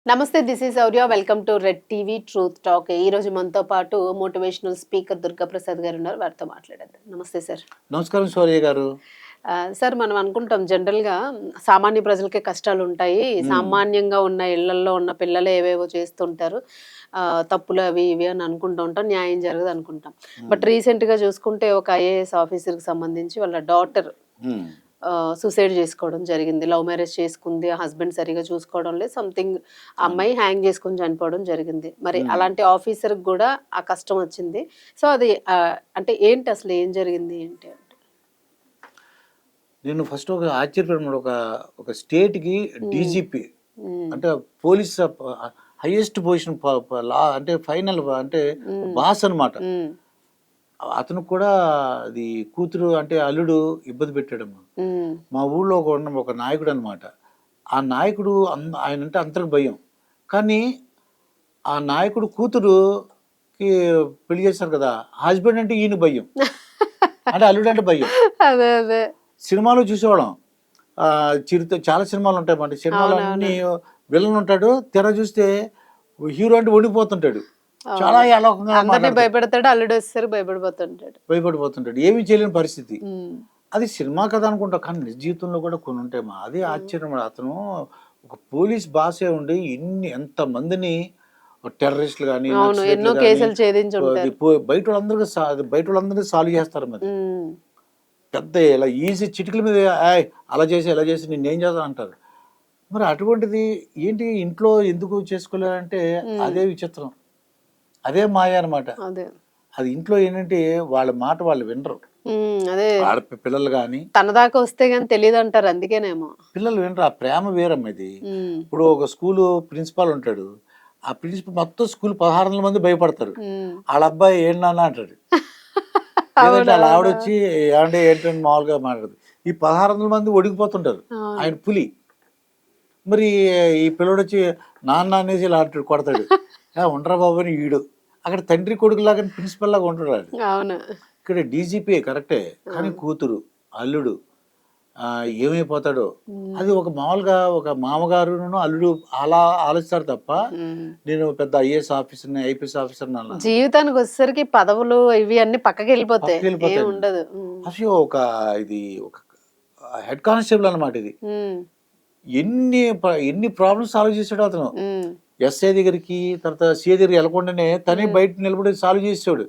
నమస్తే, this is Shaurya. Welcome to red TV truth talk. ఈ రోజు మనతో పాటు మోటివేషనల్ స్పీకర్ దుర్గాప్రసాద్ గారు ఉన్నారు. వారితో మాట్లాడేద్దాం. నమస్తే సార్. నమస్కారం శౌర్య గారు. సార్, మనం అనుకుంటాం జనరల్గా సామాన్య ప్రజలకే కష్టాలు ఉంటాయి, సామాన్యంగా ఉన్న ఇళ్లలో ఉన్న పిల్లలే ఏవేవో చేస్తుంటారు, తప్పులు అవి ఇవి అని అనుకుంటూ ఉంటాం, న్యాయం జరగదు అనుకుంటాం. బట్ రీసెంట్గా చూసుకుంటే ఒక ఐఏఎస్ ఆఫీసర్కి సంబంధించి వాళ్ళ డాటర్ సూసైడ్ చేసుకోవడం జరిగింది. లవ్ మ్యారేజ్ చేసుకుంది, హస్బెండ్ సరిగా చూసుకోవడం లేదు, సంథింగ్ అమ్మాయి హ్యాంగ్ చేసుకుని చనిపోవడం జరిగింది. మరి అలాంటి ఆఫీసర్కి కూడా ఆ కష్టం వచ్చింది. సో అది అంటే ఏంటి, అసలు ఏం జరిగింది ఏంటి అంటే? నేను ఫస్ట్ ఒక ఆశ్చర్యపడిన ఒక స్టేట్కి డీజీపీ అంటే పోలీస్ హైయెస్ట్ పొజిషన్ లా అంటే ఫైనల్ అంటే బాస్ అనమాట. అతను కూడా అది కూతురు అంటే అల్లుడు ఇబ్బంది పెట్టాడమ్మా. మా ఊళ్ళో ఒక నాయకుడు అనమాట. ఆ నాయకుడు ఆయన అంటే అందరికి భయం. కానీ ఆ నాయకుడు కూతురుకి పెళ్లి చేశారు కదా, హస్బెండ్ అంటే ఈయన భయం, అంటే అల్లుడు అంటే భయం. అదే అదే సినిమాలో చూసేవాళ్ళం. చిరుత చాలా సినిమాలు ఉంటాయి మాట. సినిమాలో అన్ని విలన్ ఉంటాడు, తెర చూస్తే హీరో అంటే వణిపోతుంటాడు, చాలా అందరినీ భయపెడతాడు, అల్లుడు వచ్చేసరికి భయపడిపోతుంటాడు, ఏమీ చేయలేని పరిస్థితి. అది సినిమా కథ అనుకుంటా, కానీ నిజ జీవితంలో కూడా కొన్ని ఉంటాయి మా. అదే ఆశ్చర్యం. అతను ఒక పోలీస్ బాసే ఉండి ఎంత మందిని టెర్రరిస్టులు కానీ ఎన్నో కేసులు బయట వాళ్ళందరికీ సాల్వ్ చేస్తారు. మరి పెద్ద ఇలా ఈజీ చిటికల మీద అలా చేసి ఇలా చేసి నేనేం చేస్తాను అంటారు. మరి అటువంటిది ఏంటి ఇంట్లో ఎందుకు చేసుకోలేదంటే అదే విచిత్రం, అదే మాయ అనమాట. అది ఇంట్లో ఏంటంటే వాళ్ళ మాట వాళ్ళు వినరు. అదే పిల్లలు కానీ తన దాకా వస్తే గానీ తెలియదు అంటారు, అందుకేనేమో పిల్లలు వినరు. ఆ ప్రేమ వేరమ్మ ఇది. ఇప్పుడు ఒక స్కూలు ప్రిన్సిపాల్ ఉంటాడు, ఆ ప్రిన్సిపల్ మొత్తం స్కూల్ 1600 మంది భయపడతారు. వాళ్ళ అబ్బాయి ఏంటన్నా అంటాడు, లేదంటే వాళ్ళ ఆవిడ వచ్చి ఏమంటే ఏంటంటే మామూలుగా మాట్లాడదు. ఈ 1600 మంది ఒడిగిపోతుంటారు, ఆయన పులి. మరి ఈ పిల్లడు వచ్చి నాన్న అనేసి ఇలా అంటాడు, కొడతాడు. ఉండరా బాబు అని ఈడు అక్కడ తండ్రి కొడుకులాగా ప్రిన్సిపల్ లాగా ఉంటాడు. ఇక్కడ డీజీపీ కరెక్టే, కానీ కూతురు అల్లుడు ఏమైపోతాడో అది ఒక మామూలుగా ఒక మామగారు అల్లుడు అలా ఆలోచిస్తారు తప్ప నేను పెద్ద ఐఏఎస్ ఆఫీసర్ని ఐపీఎస్ ఆఫీసర్ జీవితానికి వచ్చేసరికి పదవులు ఇవి అన్ని పక్కకి వెళ్ళిపోతాయి. అసలు ఇది ఒక హెడ్ కానిస్టేబుల్ అన్నమాట. ఇది ఎన్ని ప్రాబ్లమ్స్ సాల్వ్ చేశాడు అతను. ఎస్ఐ దగ్గరికి తర్వాత సిఐ దగ్గరికి వెళ్ళకుండానే తనే బయట నిలబడి సాల్వ్ చేసాడు.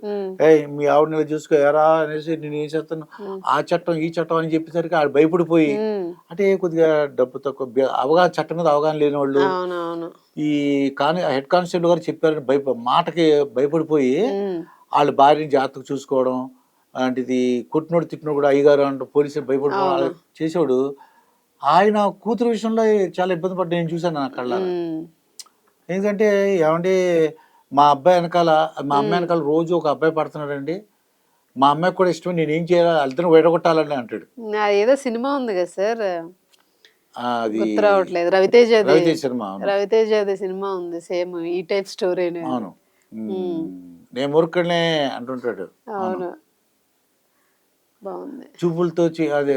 మీ ఆవిడ నిల చూసుకో ఎరా అనేసి నేను ఏం చేస్తాను, ఆ చట్టం ఈ చట్టం అని చెప్పేసరికి ఆడు భయపడిపోయి, అంటే కొద్దిగా డబ్బు తక్కువ అవగాహన, చట్టం మీద అవగాహన లేని వాళ్ళు ఈ హెడ్ కానిస్టేబుల్ గారు చెప్పారని మాటకి భయపడిపోయి వాళ్ళ భార్యని జాగ్రత్తగా చూసుకోవడం అలాంటిది, కొట్టినోడు తిట్టినోడు కూడా అయ్యగారు అంటూ పోలీసులు భయపడిపోవడం చేసేవాడు. ఆయన కూతురు విషయంలో చాలా ఇబ్బంది పడ్డా నేను చూశాను నా కళ్ళ. ఎందుకంటే ఏమంటే మా అమ్మాయి వెనకాల రోజు ఒక అబ్బాయి పడుతున్నాడండి, మా అమ్మాయికి కూడా ఇష్టం, నేనేం చేయాలి వాళ్ళిద్దరిని విడగొట్టాలని అంటాడు. ఏదో సినిమా ఉంది కదా సార్, అది రావట్లేదు, రవితేజ సినిమా ఉంది, సేమ్ ఈ టైప్ స్టోరీ. అవును, నేను మురుక్కనే అంటుంటాడు. అవును, బాగుంది. చూపులతో అదే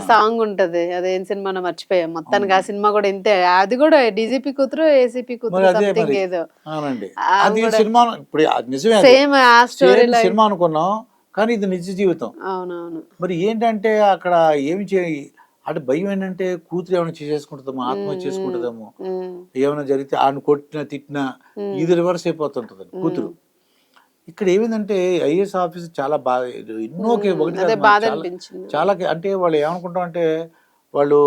సాంగ్ ఉంటది, అదేం సినిమా మర్చిపోయాం. మొత్తానికి ఆ సినిమా కూడా ఇంతే, అది కూడా డీజీపీ కూతురు ఏసీపీ కూతురు సంథింగ్ ఏదో. అవునండి, అది సినిమా ఇప్పుడు నిజమే, సేమ్ ఆ స్టోరీ సినిమా అనుకున్నాం, కానీ ఇది నిజ జీవితం. అవునవును. మరి ఏంటంటే అక్కడ ఏమి అంటే భయం ఏంటంటే కూతురు ఏమైనా చేసుకుంటుందేమో, ఆత్మహత్య చేసుకుంటుందేమో, ఏమైనా జరిగితే ఆయన కొట్టినా తిట్టినా ఇది రివర్స్ అయిపోతుంటది కూతురు. ఇక్కడ ఏమైందంటే ఐఏఎస్ ఆఫీసర్ చాలా బాగా ఎన్నో చాలా అంటే వాళ్ళు ఏమనుకుంటాం అంటే వాళ్ళు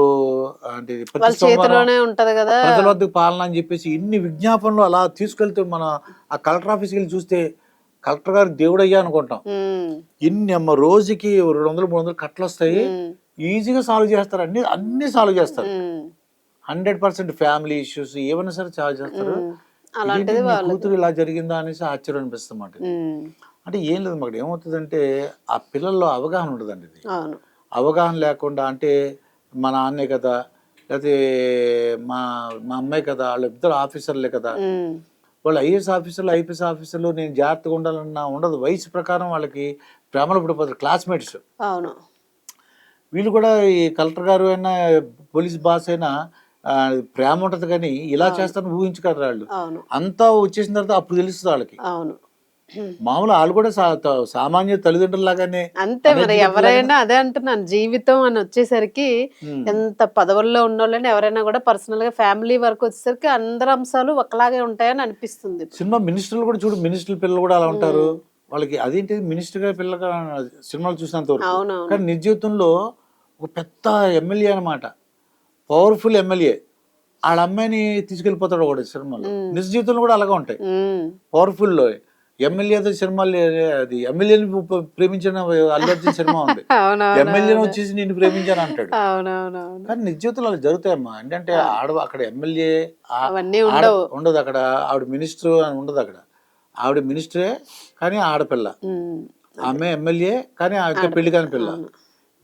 అంటే ప్రజల వద్దకు పాలన అని చెప్పేసి ఇన్ని విజ్ఞాపనలు అలా తీసుకెళ్తే మన ఆ కలెక్టర్ ఆఫీస్కి వెళ్ళి చూస్తే కలెక్టర్ గారు దేవుడు అయ్యా అనుకుంటాం. ఇన్ని రోజుకి 200-300 కట్టలు వస్తాయి, ఈజీగా సాల్వ్ చేస్తారు, అన్ని సాల్వ్ చేస్తారు. 100% ఫ్యామిలీ ఇష్యూస్ ఏమైనా సరే సాల్వ్ చేస్తారు. కూతురు ఇలా జరిగిందా అనేసి ఆశ్చర్యం అనిపిస్తుంది. అంటే ఏం లేదు మాకు ఏమవుతుందంటే ఆ పిల్లల్లో అవగాహన ఉండదండి. ఇది అవగాహన లేకుండా అంటే మా నాన్నే కదా, లేకపోతే మా అమ్మాయి కదా, వాళ్ళు ఇద్దరు ఆఫీసర్లే కదా, వాళ్ళు ఐఏఎస్ ఆఫీసర్లు ఐపీఎస్ ఆఫీసర్లు నేను జాగ్రత్తగా ఉండాలన్నా ఉండదు. వయసు ప్రకారం వాళ్ళకి ప్రేమలో పడిపోతారు క్లాస్మేట్స్. వీళ్ళు కూడా ఈ కలెక్టర్ గారు అయినా పోలీస్ బాస్ అయినా ప్రేమ ఉంటది కానీ ఇలా అవును. చేస్తారని ఊహించగలరు వాళ్ళు. అవును. అంతా వచ్చేసిన తర్వాత అప్పుడు తెలుస్తుంది వాళ్ళకి. అవును. మామూలు వాళ్ళు కూడా సామాన్య తల్లిదండ్రుల లాగానే అంతే మరి uneducated లాగానే. ఎవరైనా అదే అంటున్నాను. జీవితం అని వచ్చేసరికి ఉమ్, ఎంత పదవుల్లో ఉన్నోళ్ళని ఎవరైనా కూడా పర్సనల్ గా ఫ్యామిలీ వరకు వచ్చేసరికి అందరి అంశాలు ఒకలాగే ఉంటాయని అనిపిస్తుంది. సినిమా మినిస్టర్లు కూడా చూడు, మినిస్టర్ల పిల్లలు కూడా అలా ఉంటారు. ఉమ్. వాళ్ళకి అదేంటి మినిస్టర్ గా పిల్లగా సినిమాలు చూసినంత వరకు. అవునవును. కానీ నిజ జీవితంలో ఒక పెద్ద ఎమ్మెల్యే అనమాట, పవర్ఫుల్ ఎమ్మెల్యే. వాళ్ళ అమ్మాయిని తీసుకెళ్ళిపోతాడు ఒకటి సినిమాలో. ఉమ్. నిజ జీవితంలో కూడా అలాగే ఉంటాయి. ఉమ్. పవర్ఫుల్ లో ఎమ్మెల్యేతో సినిమాలు, అది ఎమ్మెల్యేని ప్రేమించిన అల్లు అర్జున్ సినిమా ఉంది. ఎమ్మెల్యేని అవునవునవును. వచ్చేసి నేను ప్రేమించాను అంటాడు. అవునవునవును. కానీ నిజ జీవితంలో అలా జరుగుతాయమ్మా. అంటే అక్కడ ఎమ్మెల్యే అవన్నీ ఉండవు. ఉండదు అక్కడ. ఆవిడ మినిస్టర్ అని ఉండదు అక్కడ. ఆవిడ మినిస్టరే కానీ ఆడపిల్ల. ఉమ్. ఆమె ఎమ్మెల్యే కానీ ఇంకా పెళ్లి కాని పిల్ల. అవును.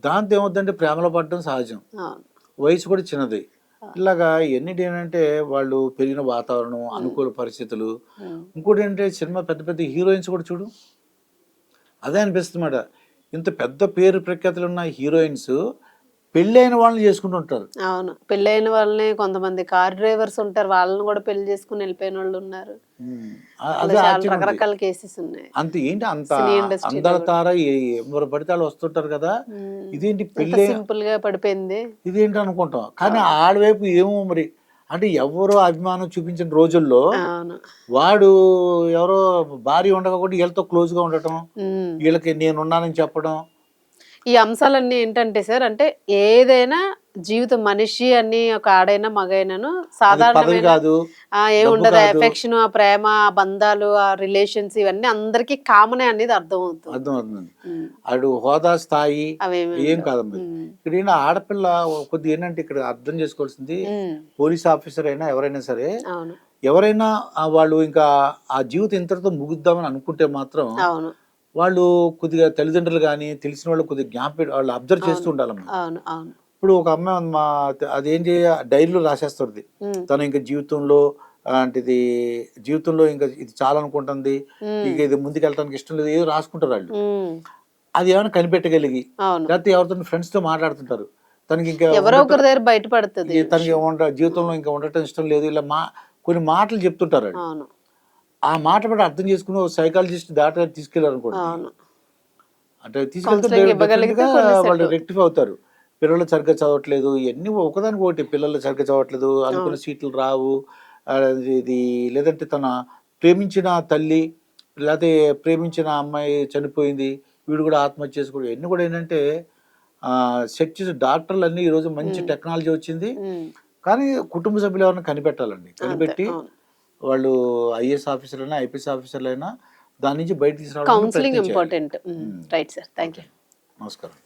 దాంతో ఏమవుతుందంటే ప్రేమలో పడడం సహజం. అవును. వయసు కూడా చిన్నది. ఇలాగా ఎన్నిటి ఏంటంటే వాళ్ళు పెరిగిన వాతావరణం, అనుకూల పరిస్థితులు. ఉమ్. ఇంకోటి ఏంటంటే సినిమా పెద్ద పెద్ద హీరోయిన్స్ కూడా చూడు, అదే అనిపిస్తుందన్నమాట. ఇంత పెద్ద పేరు ప్రఖ్యాతులు ఉన్న హీరోయిన్స్ పెళ్ళైన వాళ్ళని చేసుకుంటుంటారు. అవును. పెళ్ళైన వాళ్ళని కొంతమంది కార్ డ్రైవర్స్ ఉంటారు. వాళ్ళని కూడా పెళ్లి చేసుకుని వెళ్ళిపోయిన వాళ్ళు ఉన్నారు. అలా అదే చాలా ఆశ్చర్యం ఉంది. రకరకాల కేసెస్ ఉన్నాయి అంత ఏంటి అంత సినీ ఇండస్ట్రీలో అందాల కూడా. తార ఎవరు పడితే వాళ్ళు వస్తుంటారు కదా. ఉమ్. ఇదేంటి ఎంత పెళ్ళే, సింపుల్ గా పడిపోయింది. ఇదేంటి అనుకుంటాం. కానీ ఆడవైపు ఏమో మరి, అంటే ఎవరో అభిమానం చూపించిన రోజుల్లో అవును. వాడు ఎవరో భార్య ఉండగా కూడా వీళ్ళతో క్లోజ్ గా ఉండటం, ఉమ్. వీళ్ళకి నేనున్నానని చెప్పడం. ఈ అంశాలన్నీ ఏంటంటే సార్, అంటే ఏదైనా జీవితం మనిషి అని ఒక ఆడైనా మగైనాను అది పదవి సాధారణమైన కాదు, డబ్బు ఏముండదు. కాదు. ఎఫెక్షన్, ఆ ప్రేమ, ఆ బంధాలు, ఆ రిలేషన్స్ ఇవన్నీ అందరికీ కామనే అనేది అర్థమవుతుంది. అర్థమవుతుంది. ఉమ్. ఆడు హోదా స్థాయి అవేమి ఏం ఉండవు. కాదమ్మా. ఉమ్. ఇక్కడ ఏంటంటే ఆడపిల్ల కొద్దిగా ఏంటంటే ఇక్కడ అర్థం చేసుకోవాల్సింది, ఉమ్. పోలీస్ ఆఫీసర్ అయినా ఎవరైనా సరే, అవును. ఎవరైనా వాళ్ళు ఇంకా ఆ జీవితం ఇంతటితో ముగిద్దామని అనుకుంటే మాత్రం అవును. వాళ్ళు కొద్దిగా తల్లిదండ్రులు కానీ తెలిసిన వాళ్ళు కొద్దిగా జ్ఞాపకం వాళ్ళు అబ్జర్వ్ చేస్తూ అవును. ఉండాలమ్మా. అవును. అవును. ఇప్పుడు ఒక అమ్మాయి ఉంది, అదేం డైరీలో రాసేస్తుంది ఉమ్. తను ఇంకా జీవితంలో, అంటే ఇది జీవితంలో ఇంకా ఇది చాలనుకుంటుంది, ఉమ్. ఇక ఇది ముందుకెళ్ళడానికి ఇష్టం లేదు, ఏదో రాసుకుంటారు వాళ్ళు. ఉమ్. అది ఏమైనా కనిపెట్టగలిగి అవును. లేకపోతే ఎవరితో ఫ్రెండ్స్ తో మాట్లాడుతుంటారు, తనకి ఇంకా ఎవరో ఒకరి దగ్గర బయటపడుతుంది. తనకి జీవితంలో ఇంకా ఉండటం ఇష్టం లేదు, ఇలా కొన్ని మాటలు చెప్తుంటారు వాళ్ళు. అవును. ఆ మాట బట్టి అర్థం చేసుకుని సైకాలజిస్ట్ డాక్టర్ తీసుకెళ్లారు అనుకోండి, అవును. అంటే తీసుకెళ్తే కౌన్సిలింగ్ ఇవ్వగలిగితే డెఫినెట్గా కొన్ని సెట్ వాళ్ళు అవుతాయి. రెక్టిఫై అవుతారు. పిల్లలు సరిగ్గా చదవట్లేదు, ఇవన్నీ ఒకదానికి ఒకటి, పిల్లలు సరిగ్గా చదవట్లేదు, అనుకున్న అవును. సీట్లు రావు, ఆ, ఇది లేదంటే తన ప్రేమించిన తల్లి లేకపోతే ప్రేమించిన అమ్మాయి చనిపోయింది, వీడు కూడా ఆత్మహత్య చేసుకోవడం, ఇవన్నీ కూడా ఏంటంటే సెట్ చేసే డాక్టర్లు అన్నీ ఈరోజు మంచి ఉమ్. టెక్నాలజీ వచ్చింది. ఉమ్. కానీ కుటుంబ సభ్యులు ఎవరైనా కనిపెట్టాలండి, అంతే. కనిపెట్టి అవును. వాళ్ళు ఐఏఎస్ ఆఫీసర్లైనా ఐపీఎస్ ఆఫీసర్లైనా దాని నుంచి బయట తీసుకురావడానికి కౌన్సిలింగ్ ప్రయత్నం చేయాలి. Important. Right sir. Thank okay, you. నమస్కారం.